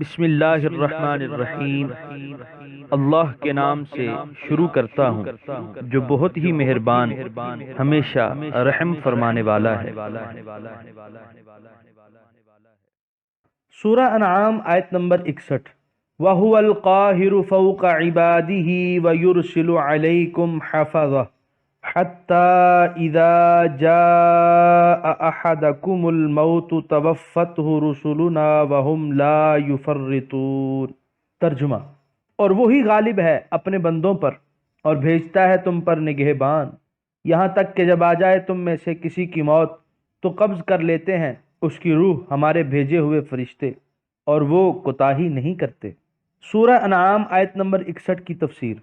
بسم اللہ الرحمن الرحیم۔ اللہ کے نام سے شروع کرتا ہوں جو بہت ہی مہربان ہمیشہ رحم فرمانے والا ہے۔ سورہ انعام آیت نمبر 61۔ وَهُوَ الْقَاهِرُ فَوْقَ عِبَادِهِ وَيُرْسِلُ عَلَيْكُمْ حَفَظَةً حَتَّى إِذَا جَاءَ أَحَدَكُمُ الْمَوْتُ تَوَفَّتْهُ رُسُلُنَا وَهُمْ لَا يُفَرِّطُونَ۔ ترجمہ: اور وہی غالب ہے اپنے بندوں پر اور بھیجتا ہے تم پر نگہبان، یہاں تک کہ جب آ جائے تم میں سے کسی کی موت تو قبض کر لیتے ہیں اس کی روح ہمارے بھیجے ہوئے فرشتے، اور وہ کوتاہی نہیں کرتے۔ سورہ انعام آیت نمبر 61 کی تفسیر۔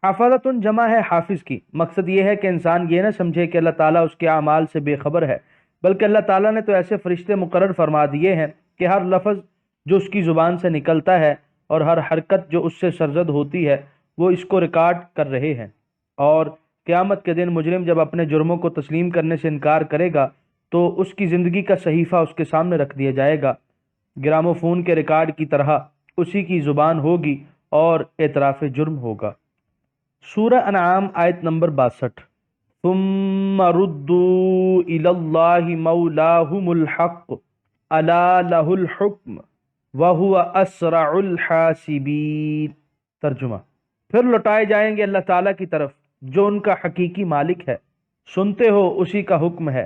حفاظتن جمع ہے حافظ کی۔ مقصد یہ ہے کہ انسان یہ نہ سمجھے کہ اللہ تعالیٰ اس کے اعمال سے بے خبر ہے، بلکہ اللہ تعالیٰ نے تو ایسے فرشتے مقرر فرما دیے ہیں کہ ہر لفظ جو اس کی زبان سے نکلتا ہے اور ہر حرکت جو اس سے سرزد ہوتی ہے وہ اس کو ریکارڈ کر رہے ہیں، اور قیامت کے دن مجرم جب اپنے جرموں کو تسلیم کرنے سے انکار کرے گا تو اس کی زندگی کا صحیفہ اس کے سامنے رکھ دیا جائے گا، گراموفون کے ریکارڈ کی طرح اسی کی زبان ہوگی اور اعتراف جرم ہوگا۔ سورہ انعام آیت نمبر 62۔ ثم ردوا الی اللہ مولاہم الحق الا لہ الحکم وہو اسرع الحاسبین۔ ترجمہ: پھر لوٹائے جائیں گے اللہ تعالیٰ کی طرف جو ان کا حقیقی مالک ہے، سنتے ہو اسی کا حکم ہے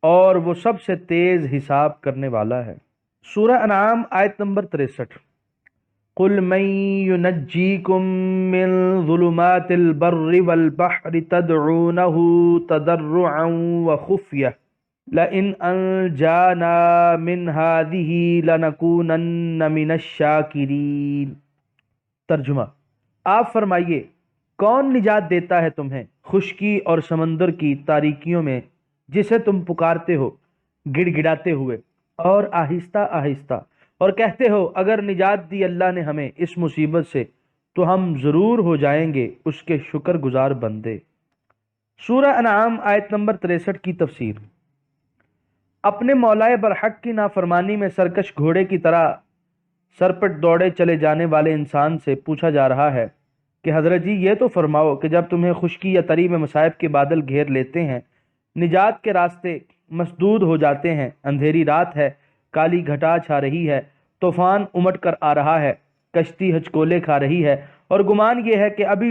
اور وہ سب سے تیز حساب کرنے والا ہے۔ سورہ انعام آیت نمبر 63۔ قل من ينجيكم من ظلمات البر والبحر تدعونه تضرعا وخفية لئن أنجانا من هذه لنكونن من الشاكرين۔ ترجمہ: آپ فرمائیے کون نجات دیتا ہے تمہیں خشکی اور سمندر کی تاریکیوں میں جسے تم پکارتے ہو گڑ گڑاتے ہوئے اور آہستہ آہستہ، اور کہتے ہو اگر نجات دی اللہ نے ہمیں اس مصیبت سے تو ہم ضرور ہو جائیں گے اس کے شکر گزار بندے۔ سورہ انعام آیت نمبر 63 کی تفسیر۔ اپنے مولائے برحق کی نافرمانی میں سرکش گھوڑے کی طرح سرپٹ دوڑے چلے جانے والے انسان سے پوچھا جا رہا ہے کہ حضرت جی یہ تو فرماؤ کہ جب تمہیں خشکی یا تری میں مصائب کے بادل گھیر لیتے ہیں، نجات کے راستے مسدود ہو جاتے ہیں، اندھیری رات ہے، کالی گھٹا چھا رہی ہے، طوفان امٹ کر آ رہا ہے، کشتی ہچکولے کھا رہی ہے اور گمان یہ ہے کہ ابھی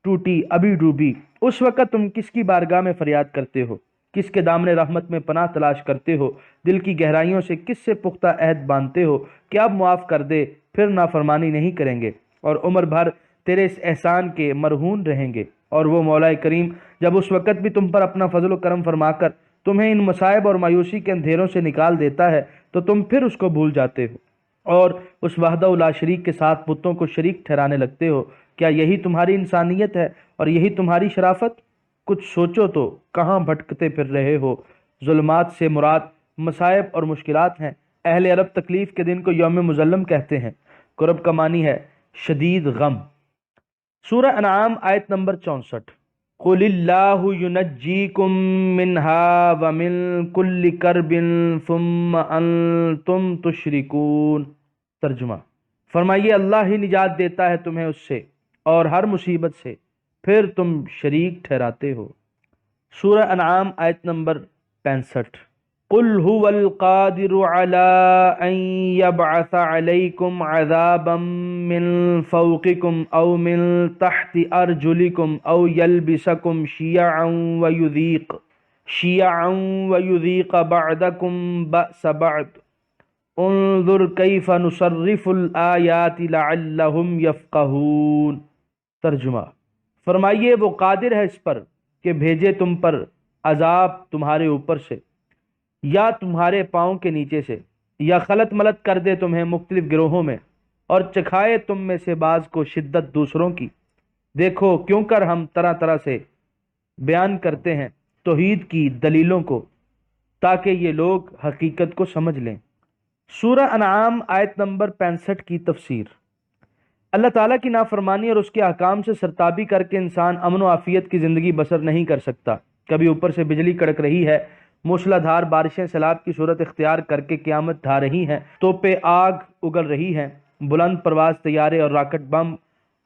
ٹوٹی ابھی ڈوبی، اس وقت تم کس کی بارگاہ میں فریاد کرتے ہو، کس کے دامن رحمت میں پناہ تلاش کرتے ہو، دل کی گہرائیوں سے کس سے پختہ عہد باندھتے ہو کہ اب معاف کر دے، پھر نافرمانی نہیں کریں گے اور عمر بھر تیرے اس احسان کے مرہون رہیں گے۔ اور وہ مولا کریم جب اس وقت بھی تم پر اپنا فضل و کرم فرما کر تمہیں ان مصائب اور مایوسی کے اندھیروں سے نکال دیتا ہے تو تم پھر اس کو بھول جاتے ہو اور اس وحدہ لا شریک کے ساتھ بتوں کو شریک ٹھہرانے لگتے ہو۔ کیا یہی تمہاری انسانیت ہے اور یہی تمہاری شرافت؟ کچھ سوچو تو کہاں بھٹکتے پھر رہے ہو۔ ظلمات سے مراد مصائب اور مشکلات ہیں۔ اہل عرب تکلیف کے دن کو یوم مظلم کہتے ہیں۔ کرب کا معنی ہے شدید غم۔ سورہ انعام آیت نمبر 64۔ قل اللہ ینجیکم منہا ومن کل کرب ثم انتم تشرکون۔ ترجمہ: فرمائیے اللہ ہی نجات دیتا ہے تمہیں اس سے اور ہر مصیبت سے، پھر تم شریک ٹھہراتے ہو۔ سورہ انعام آیت نمبر 65۔ قل هو القادر على ان يبعث عليكم عذابا من فوقكم او من تحت ارجلكم او يلبسكم شيعا ويذيق بعضكم بأس بعض انظر كيف نصرف الآيات لعلهم يفقهون۔ ترجمہ: فرمائیے وہ قادر ہے اس پر کہ بھیجے تم پر عذاب تمہارے اوپر سے یا تمہارے پاؤں کے نیچے سے، یا خلط ملط کر دے تمہیں مختلف گروہوں میں اور چکھائے تم میں سے بعض کو شدت دوسروں کی۔ دیکھو کیوں کر ہم طرح طرح سے بیان کرتے ہیں توحید کی دلیلوں کو تاکہ یہ لوگ حقیقت کو سمجھ لیں۔ سورہ انعام آیت نمبر 65 کی تفسیر۔ اللہ تعالیٰ کی نافرمانی اور اس کے احکام سے سرتابی کر کے انسان امن و عافیت کی زندگی بسر نہیں کر سکتا۔ کبھی اوپر سے بجلی کڑک رہی ہے موسلا دھار بارشیں سیلاب کی صورت اختیار کر کے قیامت ڈھا رہی ہیں، توپیں آگ اگل رہی ہیں، بلند پرواز طیارے اور راکٹ بم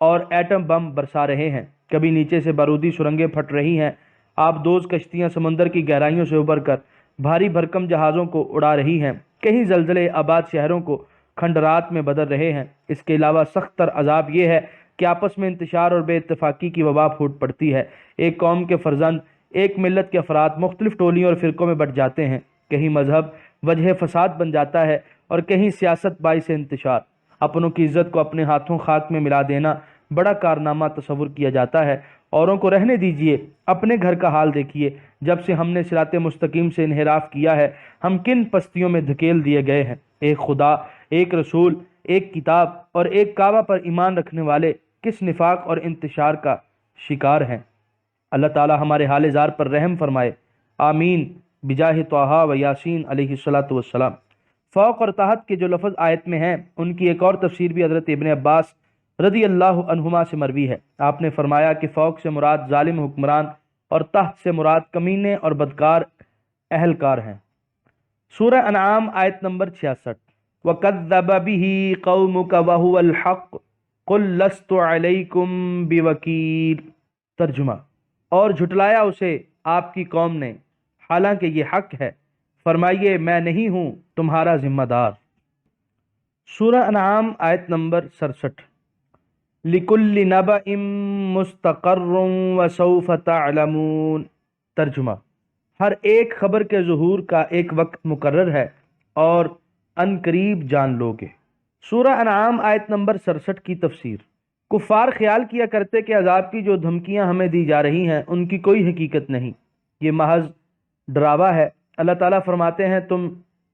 اور ایٹم بم برسا رہے ہیں، کبھی نیچے سے بارودی سرنگیں پھٹ رہی ہیں، آبدوز کشتیاں سمندر کی گہرائیوں سے ابھر کر بھاری بھرکم جہازوں کو اڑا رہی ہیں، کہیں زلزلے آباد شہروں کو کھنڈرات میں بدل رہے ہیں۔ اس کے علاوہ سخت تر عذاب یہ ہے کہ آپس میں انتشار اور بے اتفاقی کی وبا پھوٹ پڑتی ہے۔ ایک قوم کے فرزند، ایک ملت کے افراد مختلف ٹولیوں اور فرقوں میں بٹ جاتے ہیں، کہیں مذہب وجہ فساد بن جاتا ہے اور کہیں سیاست باعث انتشار۔ اپنوں کی عزت کو اپنے ہاتھوں خاک میں ملا دینا بڑا کارنامہ تصور کیا جاتا ہے۔ اوروں کو رہنے دیجئے، اپنے گھر کا حال دیکھیے۔ جب سے ہم نے صراط مستقیم سے انحراف کیا ہے، ہم کن پستیوں میں دھکیل دیے گئے ہیں۔ ایک خدا، ایک رسول، ایک کتاب اور ایک کعبہ پر ایمان رکھنے والے کس نفاق اور انتشار کا شکار ہیں۔ اللہ تعالی ہمارے حال زار پر رحم فرمائے، آمین بجاہ طٰہٰ و یاسین علیہ الصلاۃ والسلام۔ فوق اور تحت کے جو لفظ آیت میں ہیں، ان کی ایک اور تفسیر بھی حضرت ابن عباس رضی اللہ عنہما سے مروی ہے۔ آپ نے فرمایا کہ فوق سے مراد ظالم حکمران اور تحت سے مراد کمینے اور بدکار اہلکار ہیں۔ سورہ انعام آیت نمبر 66۔ وَكَذَّبَ بِهِ قَوْمُكَ وَهُوَ الْحَقُّ قُلْ لَسْتُ عَلَيْكُمْ بِوَكِيلٍ۔ ترجمہ، اور جھٹلایا اسے آپ کی قوم نے، حالانکہ یہ حق ہے، فرمائیے میں نہیں ہوں تمہارا ذمہ دار۔ سورہ انعام آیت نمبر 67۔ لِكُلِّ نَبَإٍ مُسْتَقَرٌّ وَسَوْفَ تَعْلَمُونَ۔ ترجمہ، ہر ایک خبر کے ظہور کا ایک وقت مقرر ہے اور ان قریب جان لوگے۔ سورہ انعام آیت نمبر 67 کی تفسیر۔ کفار خیال کیا کرتے کہ عذاب کی جو دھمکیاں ہمیں دی جا رہی ہیں ان کی کوئی حقیقت نہیں، یہ محض ڈراوا ہے۔ اللہ تعالیٰ فرماتے ہیں تم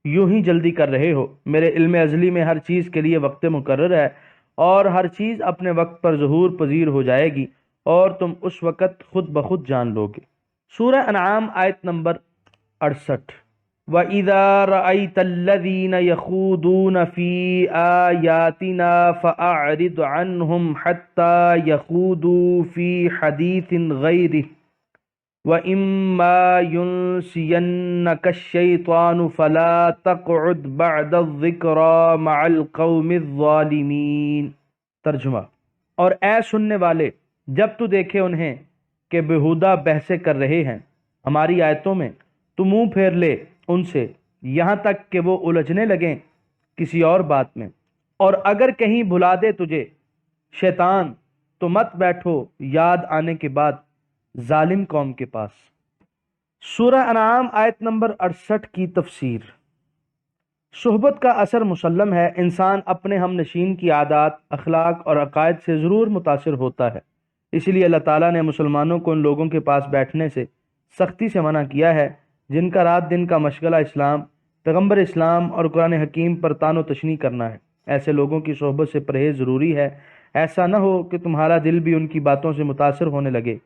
یوں ہی جلدی کر رہے ہو، میرے علم ازلی میں ہر چیز کے لیے وقت مقرر ہے اور ہر چیز اپنے وقت پر ظہور پذیر ہو جائے گی اور تم اس وقت خود بخود جان لوگے۔ سورہ انعام آیت نمبر 68۔ وَإِذَا رَأَيْتَ الَّذِينَ يَخُوضُونَ فِي آيَاتِنَا فَأَعْرِضْ عَنْهُمْ حَتَّى يَخُوضُوا فِي حَدِيثٍ غَيْرِهِ وَإِمَّا يُنْسِيَنَّكَ الشَّيْطَانُ فَلَا تَقْعُدْ بَعْدَ الذِّكْرَىٰ مَعَ الْقَوْمِ الظَّالِمِينَ۔ ترجمہ، اور اے سننے والے، جب تو دیکھے انہیں کہ بےہودہ بحثیں کر رہے ہیں ہماری آیتوں میں، تو منہ پھیر لے ان سے یہاں تک کہ وہ الجھنے لگیں کسی اور بات میں، اور اگر کہیں بھلا دے تجھے شیطان تو مت بیٹھو یاد آنے کے بعد ظالم قوم کے پاس۔ سورہ انعام آیت نمبر 68 کی تفسیر۔ صحبت کا اثر مسلم ہے، انسان اپنے ہم نشین کی عادات، اخلاق اور عقائد سے ضرور متاثر ہوتا ہے، اسی لیے اللہ تعالیٰ نے مسلمانوں کو ان لوگوں کے پاس بیٹھنے سے سختی سے منع کیا ہے جن کا رات دن کا مشغلہ اسلام، پیغمبر اسلام اور قرآن حکیم پر طعن و تشنیع کرنا ہے۔ ایسے لوگوں کی صحبت سے پرہیز ضروری ہے، ایسا نہ ہو کہ تمہارا دل بھی ان کی باتوں سے متاثر ہونے لگے۔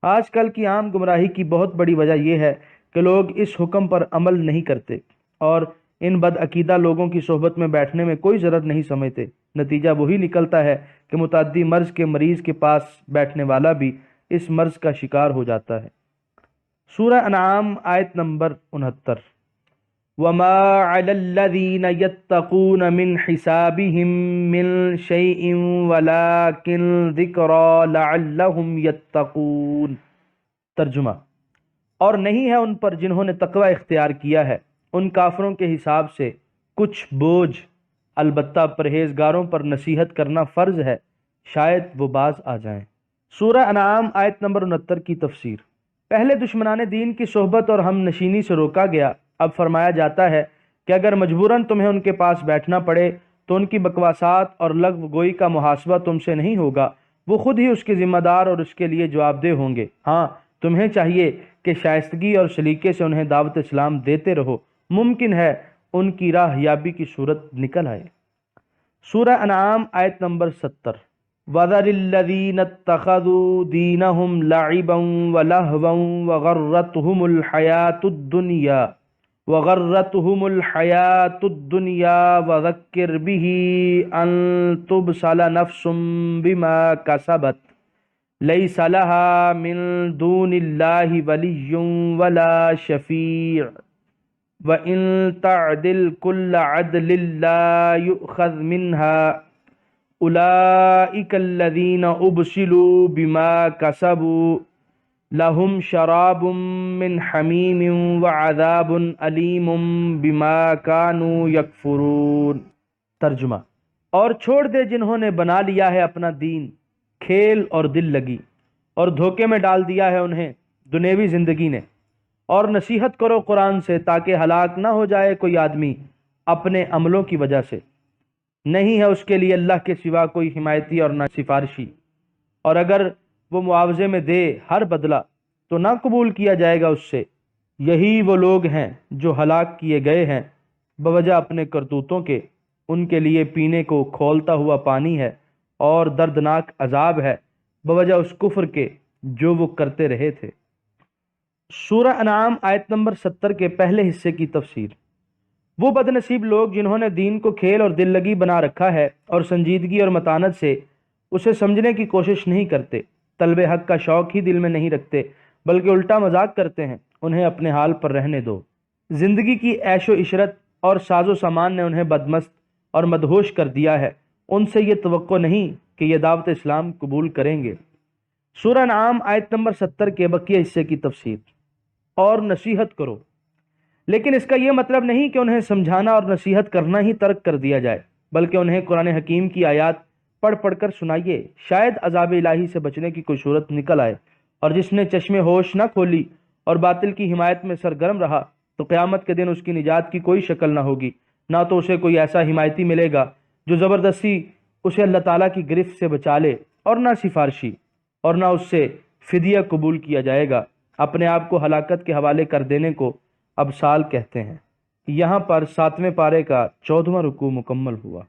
آج کل کی عام گمراہی کی بہت بڑی وجہ یہ ہے کہ لوگ اس حکم پر عمل نہیں کرتے اور ان بد عقیدہ لوگوں کی صحبت میں بیٹھنے میں کوئی ضرر نہیں سمجھتے۔ نتیجہ وہی نکلتا ہے کہ متعدی مرض کے مریض کے پاس بیٹھنے والا بھی اس مرض کا شکار ہو جاتا ہے۔ سورہ انعام آیت نمبر 69۔ وَمَا عَلَى الَّذِينَ يَتَّقُونَ مِنْ حِسَابِهِمْ مِنْ شَيْءٍ وَلَكِنْ ذِكْرَىٰ لَعَلَّهُمْ يَتَّقُونَ۔ ترجمہ، اور نہیں ہے ان پر جنہوں نے تقوی اختیار کیا ہے ان کافروں کے حساب سے کچھ بوجھ، البتہ پرہیزگاروں پر نصیحت کرنا فرض ہے، شاید وہ باز آ جائیں۔ سورہ انعام آیت نمبر 69 کی تفسیر۔ پہلے دشمنان دین کی صحبت اور ہم نشینی سے روکا گیا، اب فرمایا جاتا ہے کہ اگر مجبوراً تمہیں ان کے پاس بیٹھنا پڑے تو ان کی بکواسات اور لغو گوئی کا محاسبہ تم سے نہیں ہوگا، وہ خود ہی اس کے ذمہ دار اور اس کے لیے جواب دہ ہوں گے۔ ہاں، تمہیں چاہیے کہ شائستگی اور سلیقے سے انہیں دعوت اسلام دیتے رہو، ممکن ہے ان کی راہ یابی کی صورت نکل آئے۔ سورہ انعام آیت نمبر 70۔ وَذَرِ الَّذِينَ اتَّخَذُوا دِينَهُمْ لَعِبًا وَلَهْوًا وَغَرَّتْهُمُ الْحَيَاةُ الدُّنْيَا وَذَكِّرْ بِهِ أَن تُبْصَلَ نَفْسٌ بِمَا كَسَبَتْ لَيْسَ لَهَا مِن دُونِ اللَّهِ وَلِيٌّ وَلَا شَفِيعٌ۔ وَإِن تَعْدِلْ كُلَّ عَدْلٍ لَا يُؤْخَذْ مِنْهَا أُولَئِكَ الَّذِينَ أُبْسِلُوا بِمَا كَسَبُوا لَهُمْ شَرَابٌ مِّنْ حَمِيمٍ وَعَذَابٌ أَلِيمٌ بِمَا كَانُوا يَكْفُرُونَ۔ ترجمہ: اور چھوڑ دے جنہوں نے بنا لیا ہے اپنا دین کھیل اور دل لگی، اور دھوکے میں ڈال دیا ہے انہیں دنیوی زندگی نے، اور نصیحت کرو قرآن سے تاکہ ہلاک نہ ہو جائے کوئی آدمی اپنے عملوں کی وجہ سے۔ نہیں ہے اس کے لیے اللہ کے سوا کوئی حمایتی اور نہ سفارشی، اور اگر وہ معاوضے میں دے ہر بدلہ تو نہ قبول کیا جائے گا اس سے۔ یہی وہ لوگ ہیں جو ہلاک کیے گئے ہیں بوجہ اپنے کرتوتوں کے، ان کے لیے پینے کو کھولتا ہوا پانی ہے اور دردناک عذاب ہے بوجہ اس کفر کے جو وہ کرتے رہے تھے۔ سورہ انعام آیت نمبر 70 کے پہلے حصے کی تفسیر۔ وہ بد نصیب لوگ جنہوں نے دین کو کھیل اور دل لگی بنا رکھا ہے اور سنجیدگی اور متانت سے اسے سمجھنے کی کوشش نہیں کرتے، طلب حق کا شوق ہی دل میں نہیں رکھتے بلکہ الٹا مذاق کرتے ہیں، انہیں اپنے حال پر رہنے دو۔ زندگی کی عیش و عشرت اور ساز و سامان نے انہیں بدمست اور مدہوش کر دیا ہے، ان سے یہ توقع نہیں کہ یہ دعوت اسلام قبول کریں گے۔ سورہ انعام آیت نمبر 70 کے بقیہ حصے کی تفسیر۔ اور نصیحت کرو، لیکن اس کا یہ مطلب نہیں کہ انہیں سمجھانا اور نصیحت کرنا ہی ترک کر دیا جائے، بلکہ انہیں قرآن حکیم کی آیات پڑھ پڑھ کر سنائیے، شاید عذاب الہی سے بچنے کی کوئی صورت نکل آئے۔ اور جس نے چشم ہوش نہ کھولی اور باطل کی حمایت میں سرگرم رہا تو قیامت کے دن اس کی نجات کی کوئی شکل نہ ہوگی، نہ تو اسے کوئی ایسا حمایتی ملے گا جو زبردستی اسے اللہ تعالیٰ کی گرفت سے بچا لے، اور نہ سفارشی، اور نہ اس سے فدیہ قبول کیا جائے گا۔ اپنے آپ کو ہلاکت کے حوالے کر دینے کو ابسال کہتے ہیں۔ یہاں پر 7ویں پارے کا 14واں رکوع مکمل ہوا۔